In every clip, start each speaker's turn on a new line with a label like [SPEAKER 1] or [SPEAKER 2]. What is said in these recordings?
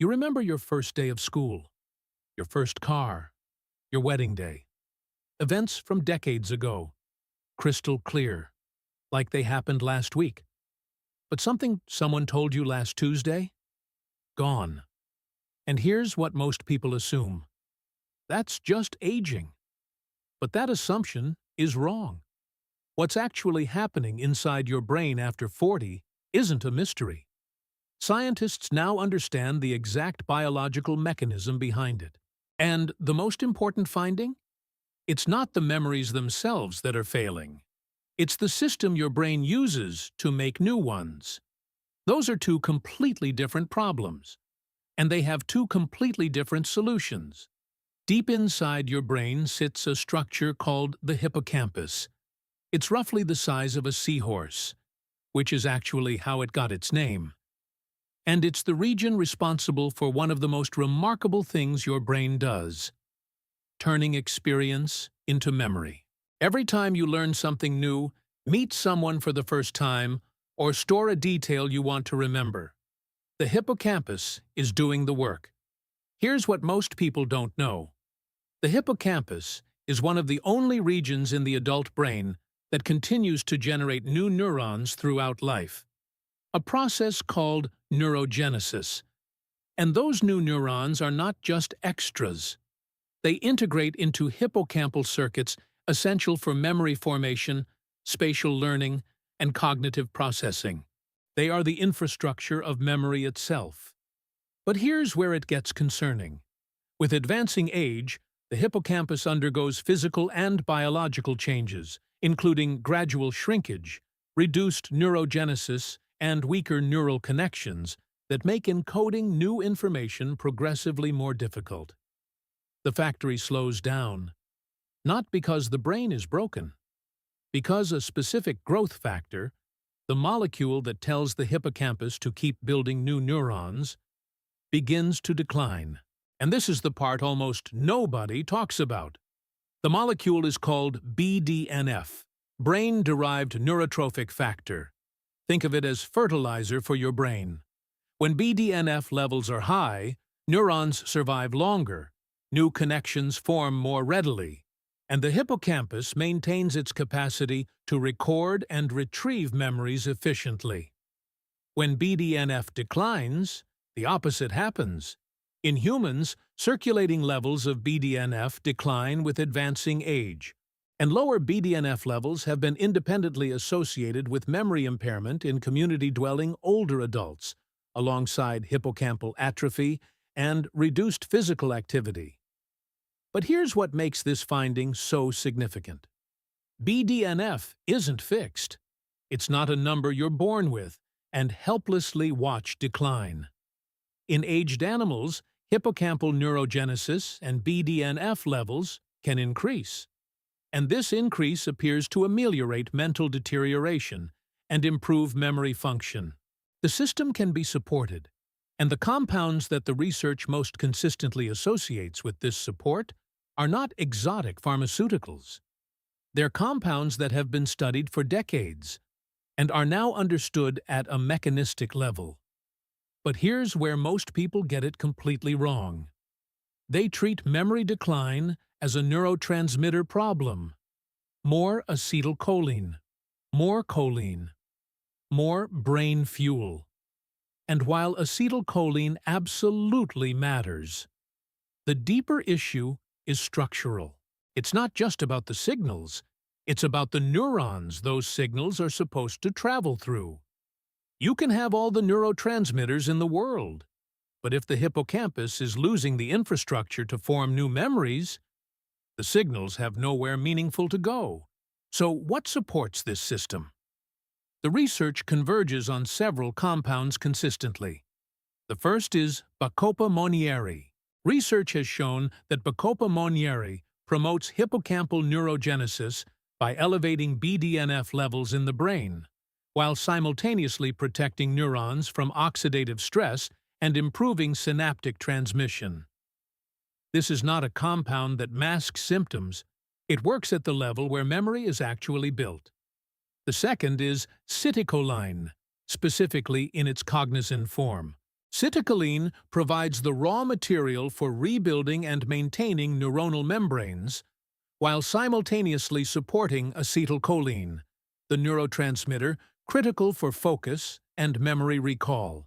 [SPEAKER 1] You remember your first day of school, your first car, your wedding day. Events from decades ago, crystal clear, like they happened last week. But something someone told you last Tuesday? Gone. And here's what most people assume. That's just aging. But that assumption is wrong. What's actually happening inside your brain after 40 isn't a mystery. Scientists now understand the exact biological mechanism behind it. And the most important finding? It's not the memories themselves that are failing. It's the system your brain uses to make new ones. Those are two completely different problems, and they have two completely different solutions. Deep inside your brain sits a structure called the hippocampus. It's roughly the size of a seahorse, which is actually how it got its name. And it's the region responsible for one of the most remarkable things your brain does: turning experience into memory. Every time you learn something new, meet someone for the first time, or store a detail you want to remember, the hippocampus is doing the work. Here's what most people don't know. The hippocampus is one of the only regions in the adult brain that continues to generate new neurons throughout life, a process called neurogenesis. And those new neurons are not just extras. They integrate into hippocampal circuits essential for memory formation, spatial learning, and cognitive processing. They are the infrastructure of memory itself. But here's where it gets concerning. With advancing age, the hippocampus undergoes physical and biological changes, including gradual shrinkage, reduced neurogenesis, and weaker neural connections that make encoding new information progressively more difficult. The factory slows down, not because the brain is broken, because a specific growth factor, the molecule that tells the hippocampus to keep building new neurons, begins to decline. And this is the part almost nobody talks about. The molecule is called BDNF, brain-derived neurotrophic factor. Think of it as fertilizer for your brain. When BDNF levels are high, neurons survive longer, new connections form more readily, and the hippocampus maintains its capacity to record and retrieve memories efficiently. When BDNF declines, the opposite happens. In humans, circulating levels of BDNF decline with advancing age, and lower BDNF levels have been independently associated with memory impairment in community-dwelling older adults, alongside hippocampal atrophy and reduced physical activity. But here's what makes this finding so significant. BDNF isn't fixed. It's not a number you're born with and helplessly watch decline. In aged animals, hippocampal neurogenesis and BDNF levels can increase. And this increase appears to ameliorate mental deterioration and improve memory function. The system can be supported, and the compounds that the research most consistently associates with this support are not exotic pharmaceuticals. They're compounds that have been studied for decades and are now understood at a mechanistic level. But here's where most people get it completely wrong. They treat memory decline as a neurotransmitter problem. More acetylcholine, more choline, more brain fuel. And while acetylcholine absolutely matters, the deeper issue is structural. It's not just about the signals, it's about the neurons those signals are supposed to travel through. You can have all the neurotransmitters in the world, but if the hippocampus is losing the infrastructure to form new memories, the signals have nowhere meaningful to go. So what supports this system? The research converges on several compounds consistently. The first is Bacopa Monnieri. Research has shown that Bacopa Monnieri promotes hippocampal neurogenesis by elevating BDNF levels in the brain, while simultaneously protecting neurons from oxidative stress and improving synaptic transmission. This is not a compound that masks symptoms. It works at the level where memory is actually built. The second is Citicoline, specifically in its cognizin form. Citicoline provides the raw material for rebuilding and maintaining neuronal membranes, while simultaneously supporting acetylcholine, the neurotransmitter critical for focus and memory recall.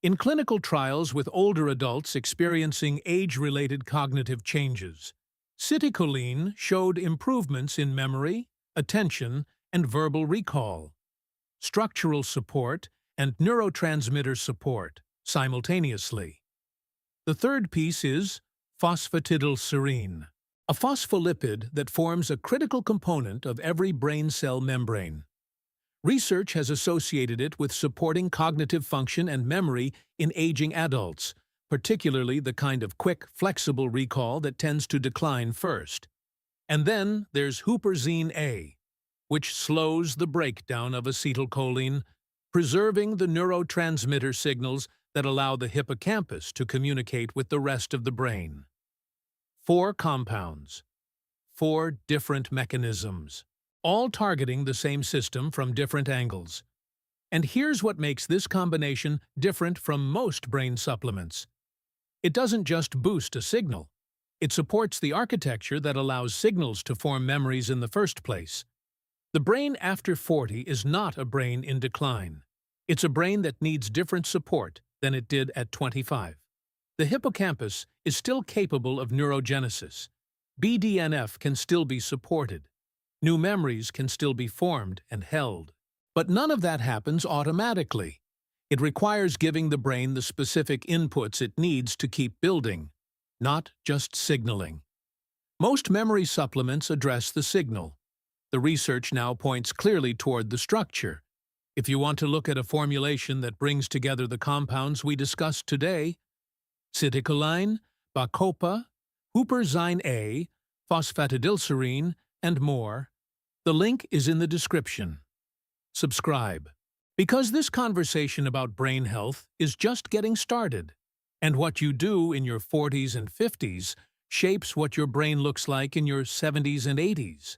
[SPEAKER 1] In clinical trials with older adults experiencing age-related cognitive changes, Citicoline showed improvements in memory, attention, and verbal recall, structural support, and neurotransmitter support simultaneously. The third piece is phosphatidylserine, a phospholipid that forms a critical component of every brain cell membrane. Research has associated it with supporting cognitive function and memory in aging adults, particularly the kind of quick, flexible recall that tends to decline first. And then there's huperzine A, which slows the breakdown of acetylcholine, preserving the neurotransmitter signals that allow the hippocampus to communicate with the rest of the brain. 4 compounds, 4 different mechanisms, all targeting the same system from different angles. And here's what makes this combination different from most brain supplements. It doesn't just boost a signal. It supports the architecture that allows signals to form memories in the first place. The brain after 40 is not a brain in decline. It's a brain that needs different support than it did at 25. The hippocampus is still capable of neurogenesis. BDNF can still be supported. New memories can still be formed and held. But none of that happens automatically. It requires giving the brain the specific inputs it needs to keep building, not just signaling. Most memory supplements address the signal. The research now points clearly toward the structure. If you want to look at a formulation that brings together the compounds we discussed today, Citicoline, Bacopa, huperzine A, phosphatidylserine, and more, the link is in the description. Subscribe. Because this conversation about brain health is just getting started, and what you do in your 40s and 50s shapes what your brain looks like in your 70s and 80s.